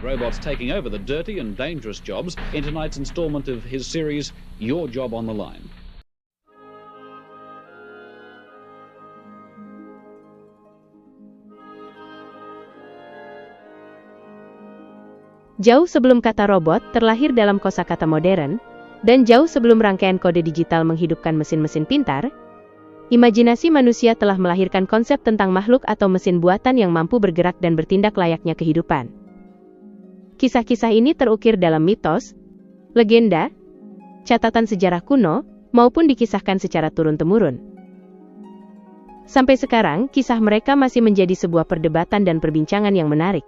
Robots taking over the dirty and dangerous jobs in tonight's installment of his series, Your Job on the Line. Jauh sebelum kata robot terlahir dalam kosakata modern, dan jauh sebelum rangkaian kode digital menghidupkan mesin-mesin pintar, imajinasi manusia telah melahirkan konsep tentang makhluk atau mesin buatan yang mampu bergerak dan bertindak layaknya kehidupan. Kisah-kisah ini terukir dalam mitos, legenda, catatan sejarah kuno, maupun dikisahkan secara turun-temurun. Sampai sekarang, kisah mereka masih menjadi sebuah perdebatan dan perbincangan yang menarik.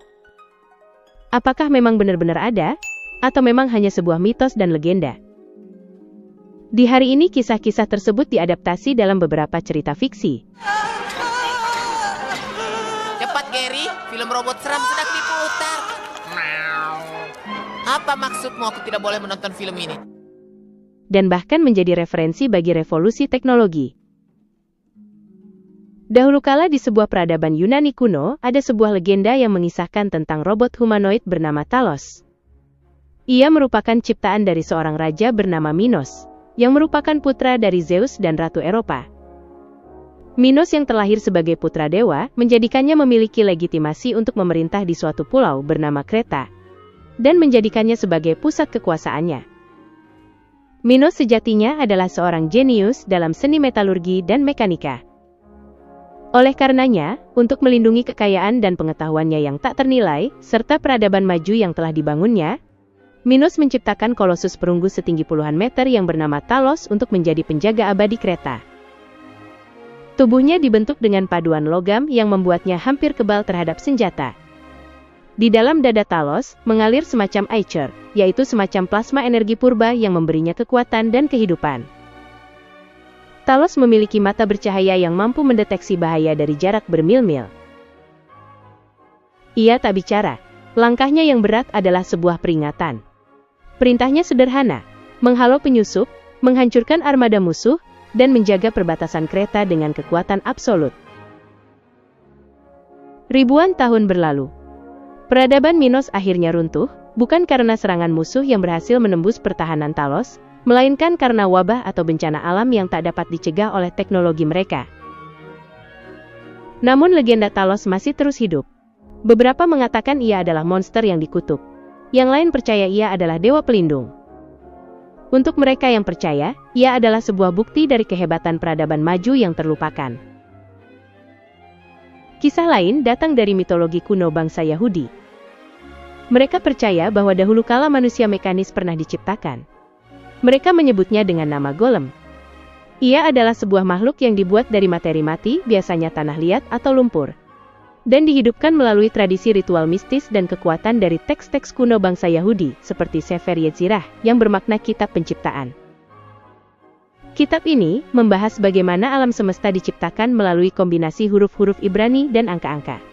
Apakah memang benar-benar ada, atau memang hanya sebuah mitos dan legenda? Di hari ini kisah-kisah tersebut diadaptasi dalam beberapa cerita fiksi. Cepat Gary, film robot seram sedang diputar. Apa maksudmu aku tidak boleh menonton film ini? Dan bahkan menjadi referensi bagi revolusi teknologi. Dahulu kala di sebuah peradaban Yunani kuno, ada sebuah legenda yang mengisahkan tentang robot humanoid bernama Talos. Ia merupakan ciptaan dari seorang raja bernama Minos, yang merupakan putra dari Zeus dan Ratu Eropa. Minos yang terlahir sebagai putra dewa, menjadikannya memiliki legitimasi untuk memerintah di suatu pulau bernama Kreta, dan menjadikannya sebagai pusat kekuasaannya. Minos sejatinya adalah seorang jenius dalam seni metalurgi dan mekanika. Oleh karenanya, untuk melindungi kekayaan dan pengetahuannya yang tak ternilai, serta peradaban maju yang telah dibangunnya, Minos menciptakan kolosus perunggu setinggi puluhan meter yang bernama Talos untuk menjadi penjaga abadi Kreta. Tubuhnya dibentuk dengan paduan logam yang membuatnya hampir kebal terhadap senjata. Di dalam dada Talos, mengalir semacam Aether, yaitu semacam plasma energi purba yang memberinya kekuatan dan kehidupan. Talos memiliki mata bercahaya yang mampu mendeteksi bahaya dari jarak bermil-mil. Ia tak bicara. Langkahnya yang berat adalah sebuah peringatan. Perintahnya sederhana, menghalau penyusup, menghancurkan armada musuh, dan menjaga perbatasan Kreta dengan kekuatan absolut. Ribuan tahun berlalu. Peradaban Minos akhirnya runtuh, bukan karena serangan musuh yang berhasil menembus pertahanan Talos, melainkan karena wabah atau bencana alam yang tak dapat dicegah oleh teknologi mereka. Namun legenda Talos masih terus hidup. Beberapa mengatakan ia adalah monster yang dikutuk. Yang lain percaya ia adalah dewa pelindung. Untuk mereka yang percaya, ia adalah sebuah bukti dari kehebatan peradaban maju yang terlupakan. Kisah lain datang dari mitologi kuno bangsa Yahudi. Mereka percaya bahwa dahulu kala manusia mekanis pernah diciptakan. Mereka menyebutnya dengan nama Golem. Ia adalah sebuah makhluk yang dibuat dari materi mati, biasanya tanah liat atau lumpur, dan dihidupkan melalui tradisi ritual mistis dan kekuatan dari teks-teks kuno bangsa Yahudi, seperti Sefer Yetzirah, yang bermakna kitab penciptaan. Kitab ini membahas bagaimana alam semesta diciptakan melalui kombinasi huruf-huruf Ibrani dan angka-angka.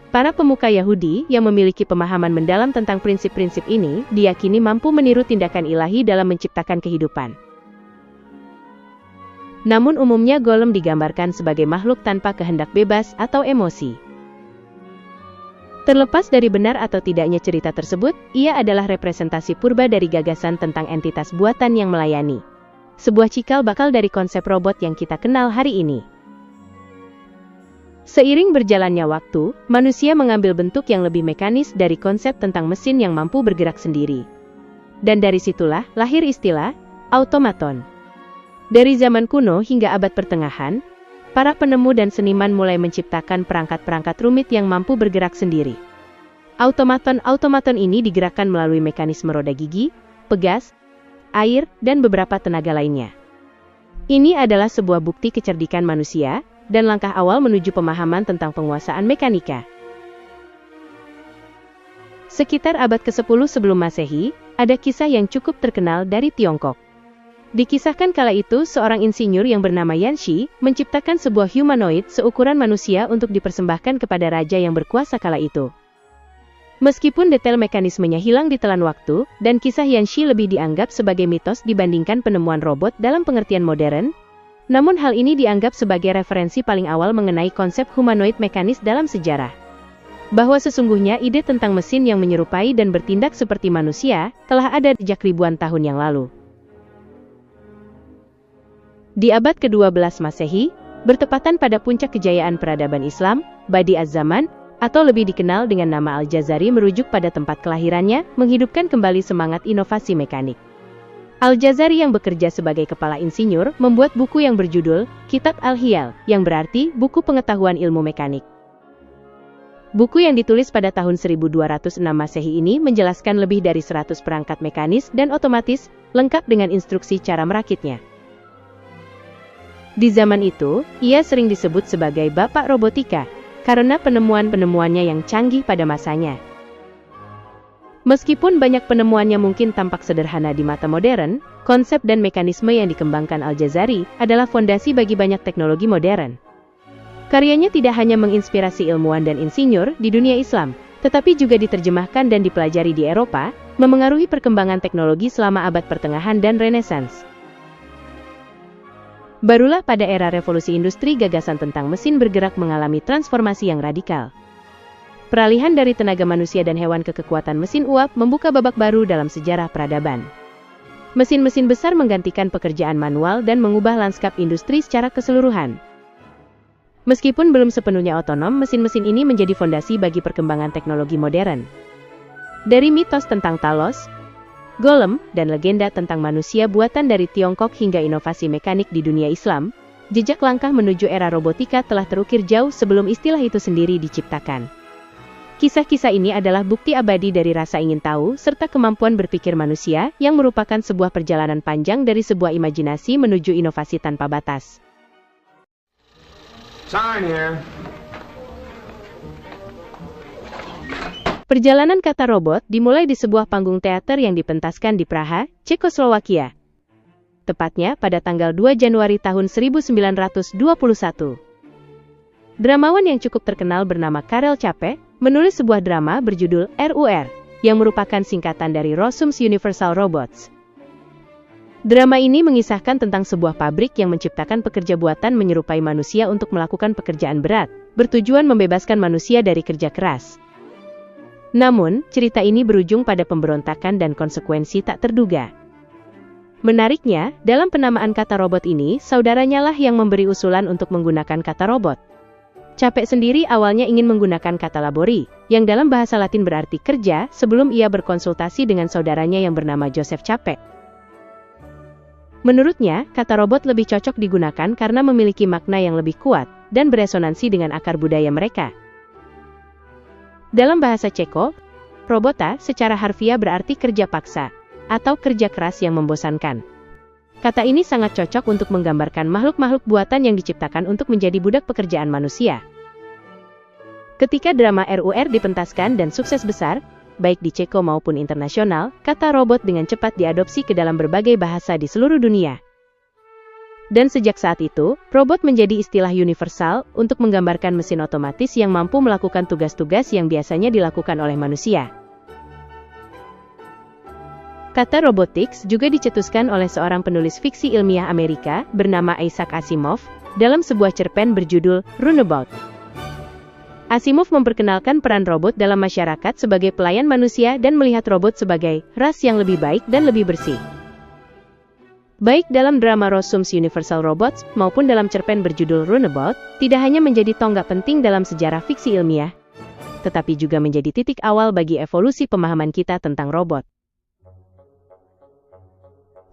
Para pemuka Yahudi yang memiliki pemahaman mendalam tentang prinsip-prinsip ini, diyakini mampu meniru tindakan ilahi dalam menciptakan kehidupan. Namun umumnya Golem digambarkan sebagai makhluk tanpa kehendak bebas atau emosi. Terlepas dari benar atau tidaknya cerita tersebut, ia adalah representasi purba dari gagasan tentang entitas buatan yang melayani. Sebuah cikal bakal dari konsep robot yang kita kenal hari ini. Seiring berjalannya waktu, manusia mengambil bentuk yang lebih mekanis dari konsep tentang mesin yang mampu bergerak sendiri. Dan dari situlah lahir istilah automaton. Dari zaman kuno hingga abad pertengahan, para penemu dan seniman mulai menciptakan perangkat-perangkat rumit yang mampu bergerak sendiri. Automaton ini digerakkan melalui mekanisme roda gigi, pegas, air, dan beberapa tenaga lainnya. Ini adalah sebuah bukti kecerdikan manusia, dan langkah awal menuju pemahaman tentang penguasaan mekanika. Sekitar abad ke-10 sebelum Masehi, ada kisah yang cukup terkenal dari Tiongkok. Dikisahkan kala itu seorang insinyur yang bernama Yan Shi menciptakan sebuah humanoid seukuran manusia untuk dipersembahkan kepada raja yang berkuasa kala itu. Meskipun detail mekanismenya hilang ditelan waktu, dan kisah Yan Shi lebih dianggap sebagai mitos dibandingkan penemuan robot dalam pengertian modern, namun hal ini dianggap sebagai referensi paling awal mengenai konsep humanoid mekanis dalam sejarah. bahwa sesungguhnya ide tentang mesin yang menyerupai dan bertindak seperti manusia telah ada sejak ribuan tahun yang lalu. Di abad ke-12 Masehi, bertepatan pada puncak kejayaan peradaban Islam, Badi Az-Zaman, atau lebih dikenal dengan nama Al-Jazari merujuk pada tempat kelahirannya, menghidupkan kembali semangat inovasi mekanik. Al-Jazari yang bekerja sebagai kepala insinyur membuat buku yang berjudul Kitab Al-Hiyal, yang berarti buku pengetahuan ilmu mekanik. Buku yang ditulis pada tahun 1206 Masehi ini menjelaskan lebih dari 100 perangkat mekanis dan otomatis, lengkap dengan instruksi cara merakitnya. Di zaman itu, ia sering disebut sebagai Bapak Robotika, karena penemuan-penemuannya yang canggih pada masanya. Meskipun banyak penemuannya mungkin tampak sederhana di mata modern, konsep dan mekanisme yang dikembangkan Al-Jazari adalah fondasi bagi banyak teknologi modern. Karyanya tidak hanya menginspirasi ilmuwan dan insinyur di dunia Islam, tetapi juga diterjemahkan dan dipelajari di Eropa, memengaruhi perkembangan teknologi selama abad pertengahan dan Renaissance. Barulah pada era revolusi industri gagasan tentang mesin bergerak mengalami transformasi yang radikal. Peralihan dari tenaga manusia dan hewan ke kekuatan mesin uap membuka babak baru dalam sejarah peradaban. Mesin-mesin besar menggantikan pekerjaan manual dan mengubah lanskap industri secara keseluruhan. Meskipun belum sepenuhnya otonom, mesin-mesin ini menjadi fondasi bagi perkembangan teknologi modern. Dari mitos tentang Talos, Golem, dan legenda tentang manusia buatan dari Tiongkok hingga inovasi mekanik di dunia Islam, jejak langkah menuju era robotika telah terukir jauh sebelum istilah itu sendiri diciptakan. Kisah-kisah ini adalah bukti abadi dari rasa ingin tahu serta kemampuan berpikir manusia yang merupakan sebuah perjalanan panjang dari sebuah imajinasi menuju inovasi tanpa batas. Sign here. Perjalanan kata robot dimulai di sebuah panggung teater yang dipentaskan di Praha, Cekoslowakia. Tepatnya pada tanggal 2 Januari tahun 1921. Dramawan yang cukup terkenal bernama Karel Čapek menulis sebuah drama berjudul RUR, yang merupakan singkatan dari Rossum's Universal Robots. Drama ini mengisahkan tentang sebuah pabrik yang menciptakan pekerja buatan menyerupai manusia untuk melakukan pekerjaan berat, bertujuan membebaskan manusia dari kerja keras. Namun, cerita ini berujung pada pemberontakan dan konsekuensi tak terduga. Menariknya, dalam penamaan kata robot ini, saudaranya lah yang memberi usulan untuk menggunakan kata robot. Čapek sendiri awalnya ingin menggunakan kata labori, yang dalam bahasa Latin berarti kerja, sebelum ia berkonsultasi dengan saudaranya yang bernama Joseph Čapek. Menurutnya, kata robot lebih cocok digunakan karena memiliki makna yang lebih kuat, dan beresonansi dengan akar budaya mereka. Dalam bahasa Ceko, robota secara harfiah berarti kerja paksa, atau kerja keras yang membosankan. Kata ini sangat cocok untuk menggambarkan makhluk-makhluk buatan yang diciptakan untuk menjadi budak pekerjaan manusia. Ketika drama RUR dipentaskan dan sukses besar, baik di Ceko maupun internasional, kata robot dengan cepat diadopsi ke dalam berbagai bahasa di seluruh dunia. Dan sejak saat itu, robot menjadi istilah universal untuk menggambarkan mesin otomatis yang mampu melakukan tugas-tugas yang biasanya dilakukan oleh manusia. Kata robotics juga dicetuskan oleh seorang penulis fiksi ilmiah Amerika bernama Isaac Asimov dalam sebuah cerpen berjudul Runabout. Asimov memperkenalkan peran robot dalam masyarakat sebagai pelayan manusia dan melihat robot sebagai ras yang lebih baik dan lebih bersih. Baik dalam drama Rossum's Universal Robots maupun dalam cerpen berjudul Runabout, tidak hanya menjadi tonggak penting dalam sejarah fiksi ilmiah, tetapi juga menjadi titik awal bagi evolusi pemahaman kita tentang robot.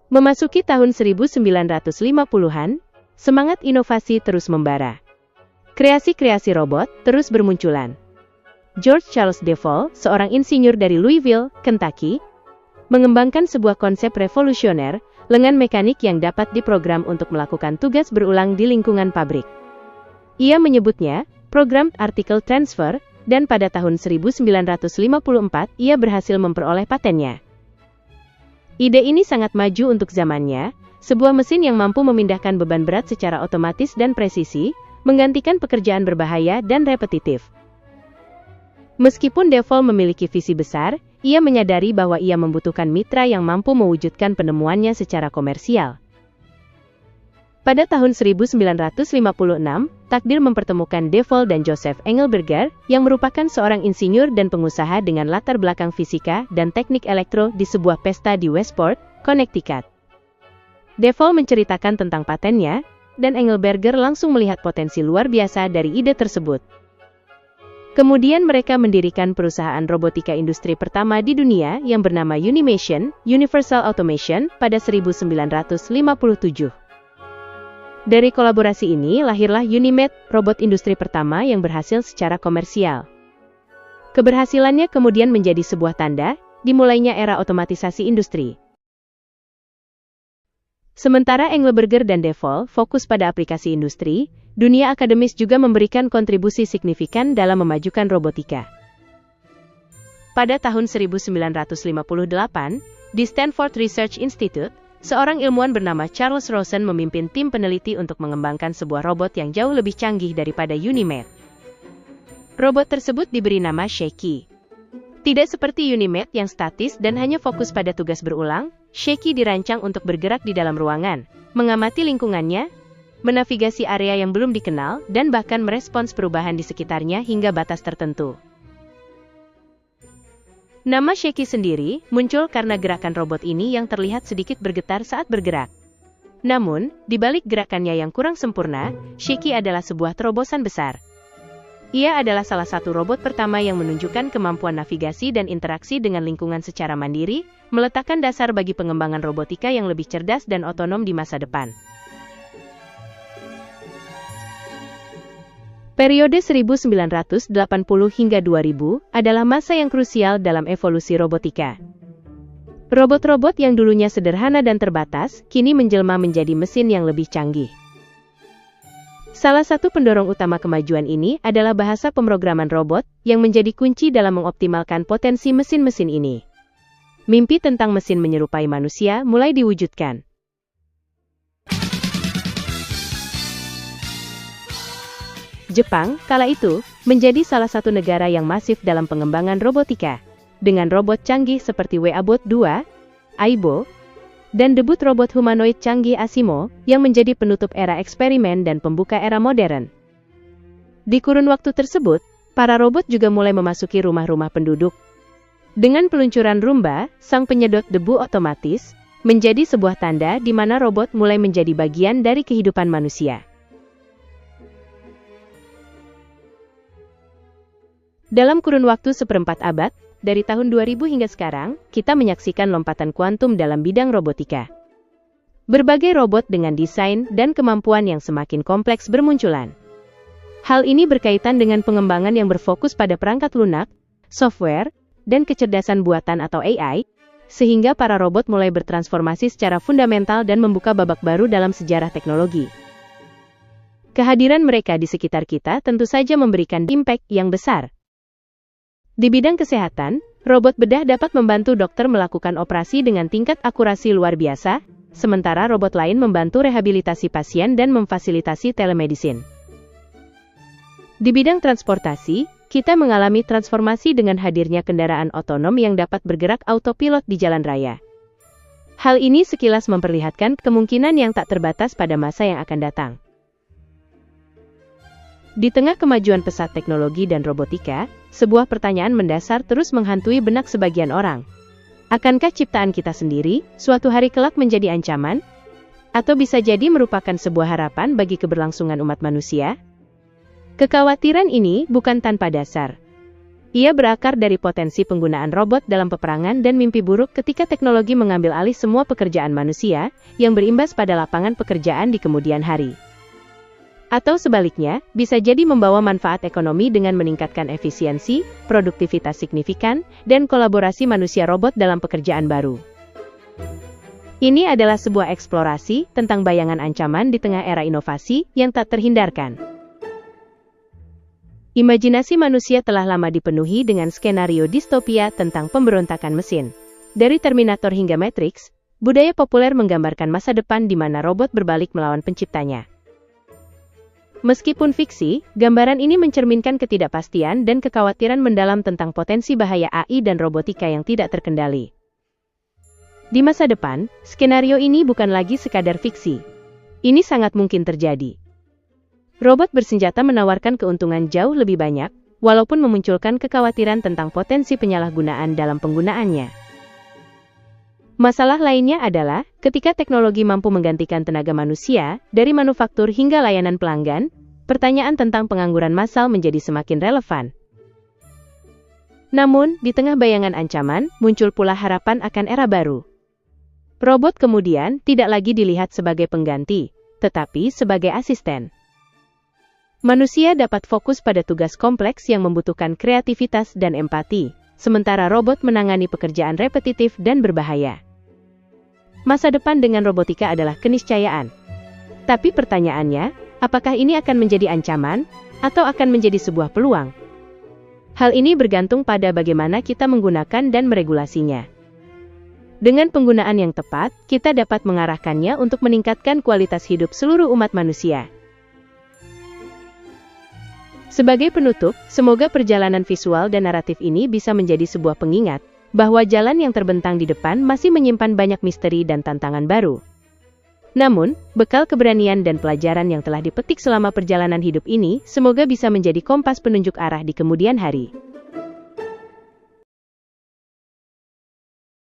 Memasuki tahun 1950-an, semangat inovasi terus membara. Kreasi-kreasi robot terus bermunculan. George Charles Devol, seorang insinyur dari Louisville, Kentucky, mengembangkan sebuah konsep revolusioner, lengan mekanik yang dapat diprogram untuk melakukan tugas berulang di lingkungan pabrik. Ia menyebutnya program article transfer, dan pada tahun 1954 ia berhasil memperoleh patennya. Ide ini sangat maju untuk zamannya, sebuah mesin yang mampu memindahkan beban berat secara otomatis dan presisi, menggantikan pekerjaan berbahaya dan repetitif. Meskipun Devol memiliki visi besar, ia menyadari bahwa ia membutuhkan mitra yang mampu mewujudkan penemuannya secara komersial. Pada tahun 1956, takdir mempertemukan De Vol dan Joseph Engelberger, yang merupakan seorang insinyur dan pengusaha dengan latar belakang fisika dan teknik elektro di sebuah pesta di Westport, Connecticut. De Vol menceritakan tentang patennya, dan Engelberger langsung melihat potensi luar biasa dari ide tersebut. Kemudian mereka mendirikan perusahaan robotika industri pertama di dunia yang bernama Unimation, Universal Automation, pada 1957. Dari kolaborasi ini lahirlah Unimed, robot industri pertama yang berhasil secara komersial. Keberhasilannya kemudian menjadi sebuah tanda dimulainya era otomatisasi industri. Sementara Engelberger dan De Vol fokus pada aplikasi industri, dunia akademis juga memberikan kontribusi signifikan dalam memajukan robotika. Pada tahun 1958, di Stanford Research Institute, seorang ilmuwan bernama Charles Rosen memimpin tim peneliti untuk mengembangkan sebuah robot yang jauh lebih canggih daripada Unimed. Robot tersebut diberi nama Shaky. Tidak seperti Unimed yang statis dan hanya fokus pada tugas berulang, Shaky dirancang untuk bergerak di dalam ruangan, mengamati lingkungannya, menavigasi area yang belum dikenal, dan bahkan merespons perubahan di sekitarnya hingga batas tertentu. Nama Shaky sendiri muncul karena gerakan robot ini yang terlihat sedikit bergetar saat bergerak. Namun, di balik gerakannya yang kurang sempurna, Shaky adalah sebuah terobosan besar. Ia adalah salah satu robot pertama yang menunjukkan kemampuan navigasi dan interaksi dengan lingkungan secara mandiri, meletakkan dasar bagi pengembangan robotika yang lebih cerdas dan otonom di masa depan. Periode 1980 hingga 2000 adalah masa yang krusial dalam evolusi robotika. Robot-robot yang dulunya sederhana dan terbatas, kini menjelma menjadi mesin yang lebih canggih. Salah satu pendorong utama kemajuan ini adalah bahasa pemrograman robot, yang menjadi kunci dalam mengoptimalkan potensi mesin-mesin ini. Mimpi tentang mesin menyerupai manusia mulai diwujudkan. Jepang, kala itu, menjadi salah satu negara yang masif dalam pengembangan robotika. Dengan robot canggih seperti WA-Bot 2, Aibo, dan debut robot humanoid canggih Asimo, yang menjadi penutup era eksperimen dan pembuka era modern. Di kurun waktu tersebut, para robot juga mulai memasuki rumah-rumah penduduk. Dengan peluncuran Roomba, sang penyedot debu otomatis, menjadi sebuah tanda di mana robot mulai menjadi bagian dari kehidupan manusia. Dalam kurun waktu seperempat abad, dari tahun 2000 hingga sekarang, kita menyaksikan lompatan kuantum dalam bidang robotika. Berbagai robot dengan desain dan kemampuan yang semakin kompleks bermunculan. Hal ini berkaitan dengan pengembangan yang berfokus pada perangkat lunak, software, dan kecerdasan buatan atau AI, sehingga para robot mulai bertransformasi secara fundamental dan membuka babak baru dalam sejarah teknologi. Kehadiran mereka di sekitar kita tentu saja memberikan impact yang besar. Di bidang kesehatan, robot bedah dapat membantu dokter melakukan operasi dengan tingkat akurasi luar biasa, sementara robot lain membantu rehabilitasi pasien dan memfasilitasi telemedicine. Di bidang transportasi, kita mengalami transformasi dengan hadirnya kendaraan otonom yang dapat bergerak autopilot di jalan raya. Hal ini sekilas memperlihatkan kemungkinan yang tak terbatas pada masa yang akan datang. Di tengah kemajuan pesat teknologi dan robotika, sebuah pertanyaan mendasar terus menghantui benak sebagian orang. Akankah ciptaan kita sendiri, suatu hari kelak menjadi ancaman? Atau bisa jadi merupakan sebuah harapan bagi keberlangsungan umat manusia? Kekhawatiran ini bukan tanpa dasar. Ia berakar dari potensi penggunaan robot dalam peperangan dan mimpi buruk ketika teknologi mengambil alih semua pekerjaan manusia, yang berimbas pada lapangan pekerjaan di kemudian hari. Atau sebaliknya, bisa jadi membawa manfaat ekonomi dengan meningkatkan efisiensi, produktivitas signifikan, dan kolaborasi manusia-robot dalam pekerjaan baru. Ini adalah sebuah eksplorasi tentang bayangan ancaman di tengah era inovasi yang tak terhindarkan. Imajinasi manusia telah lama dipenuhi dengan skenario distopia tentang pemberontakan mesin. Dari Terminator hingga Matrix, budaya populer menggambarkan masa depan di mana robot berbalik melawan penciptanya. Meskipun fiksi, gambaran ini mencerminkan ketidakpastian dan kekhawatiran mendalam tentang potensi bahaya AI dan robotika yang tidak terkendali. Di masa depan, skenario ini bukan lagi sekadar fiksi. Ini sangat mungkin terjadi. Robot bersenjata menawarkan keuntungan jauh lebih banyak, walaupun memunculkan kekhawatiran tentang potensi penyalahgunaan dalam penggunaannya. Masalah lainnya adalah, ketika teknologi mampu menggantikan tenaga manusia, dari manufaktur hingga layanan pelanggan, pertanyaan tentang pengangguran massal menjadi semakin relevan. Namun, di tengah bayangan ancaman, muncul pula harapan akan era baru. Robot kemudian tidak lagi dilihat sebagai pengganti, tetapi sebagai asisten. Manusia dapat fokus pada tugas kompleks yang membutuhkan kreativitas dan empati, sementara robot menangani pekerjaan repetitif dan berbahaya. Masa depan dengan robotika adalah keniscayaan. Tapi pertanyaannya, apakah ini akan menjadi ancaman, atau akan menjadi sebuah peluang? Hal ini bergantung pada bagaimana kita menggunakan dan meregulasinya. Dengan penggunaan yang tepat, kita dapat mengarahkannya untuk meningkatkan kualitas hidup seluruh umat manusia. Sebagai penutup, semoga perjalanan visual dan naratif ini bisa menjadi sebuah pengingat, bahwa jalan yang terbentang di depan masih menyimpan banyak misteri dan tantangan baru. Namun, bekal keberanian dan pelajaran yang telah dipetik selama perjalanan hidup ini, semoga bisa menjadi kompas penunjuk arah di kemudian hari.